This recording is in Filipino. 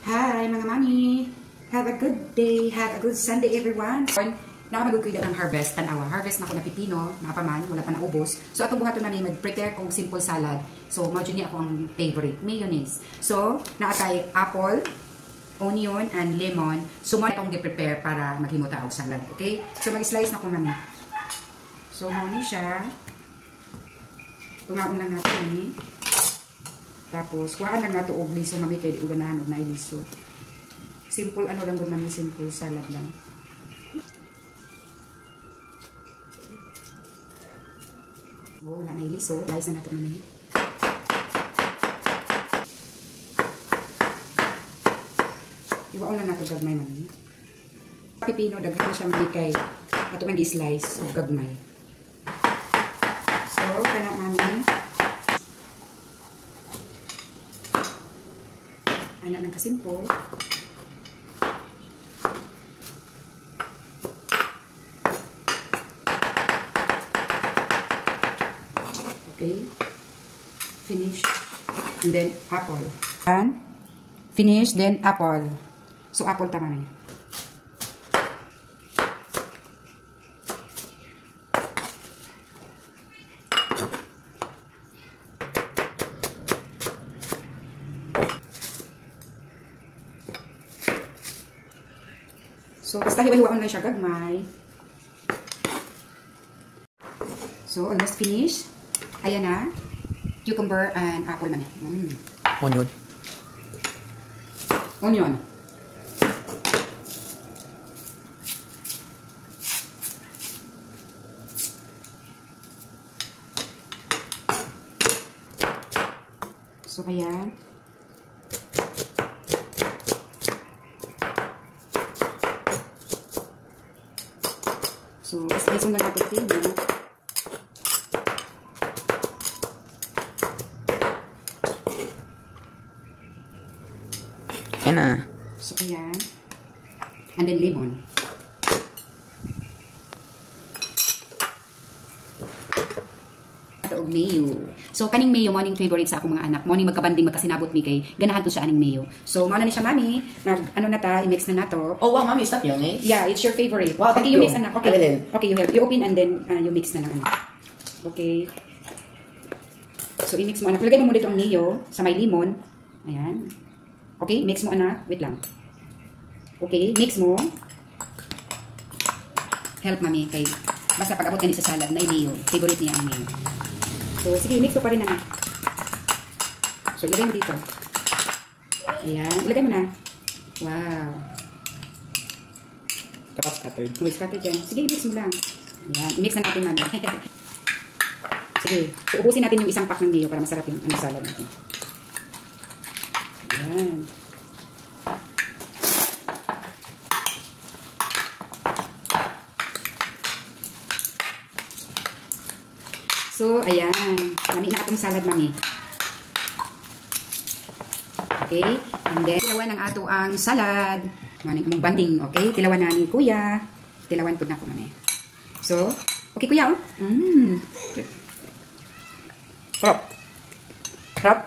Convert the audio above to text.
Hi mga mami! Have a good day! Have a good Sunday everyone! Nakamagod ng harvest, tanawa. Harvest na ko na pipino, napaman, wala pa naubos. So atong buhaton na mag-prepare kong simple salad. So medyo niya ako ang favorite, mayonnaise. So naatay apple, onion, and lemon. So mo itong i-prepare para maghimuta og salad. Okay? So mag-slice na ko mami. So muna siya. Tungaon lang natin ni. Tapos, kuhaan lang nato og liso mami kay di uganahan og nailiso. Simple ano lang gud mami, simple salad lang. Oh, wala nailiso, guys na nato mami. Iwaon lang nato gagmay mami. Pipino daghan siya mami kay ato man gi-slice og gagmay. So, kana mami. Anak ng kasimple. Okay. Finish. And then apple. And finish, then apple. So apple tama na. So, basta hiwa-hiwaon lang siya gagmay. So, almost finished. Ayan na. Cucumber and apple man. Onion. Onion. So, ayan. So, slice mo lang natin ito. Ayan na. So, ayan. And then lemon. Ito og mayo. So, kaning mayo, morning favorite sa akong mga anak. Morning magkabanding, magkasinabot mi kay ganahan to siya aning mayo. So, mauna ni siya, mami. Ano na ta, i-mix na nato. Oh, wow, mami, stop yun eh. Yeah, it's your favorite. Wow, okay, you mix na. Okay, okay, you open and then you mix na lang. Okay. So, i-mix mo, anak. Lagay mo muna dito ang mayo sa may lemon. Ayan. Okay, mix mo, anak. Wait lang. Okay, mix mo. Help, mami, kay basta pag-abot ka sa salad, may mayo. Favorite niya ang mayo. So, sige, mix ko pa rin, anak. So, ilagay mo dito. Ayan. Ilagay mo na. Wow. Tapos scattered. Mix ka dyan. Sige, mix mo lang. Ayan. I-mix na natin, mami. Sige. So, ubusin natin yung isang pack ng mayo para masarap yung salad natin. Ayan. So, ayan. Mami na atong salad, mami. Okay. And then, tilawan ng ato ang salad. Mami, mong banding, okay? Tilawan na ni kuya. Tilawan po na ko, mami. So, okay, kuya, oh. Sarap. Sarap.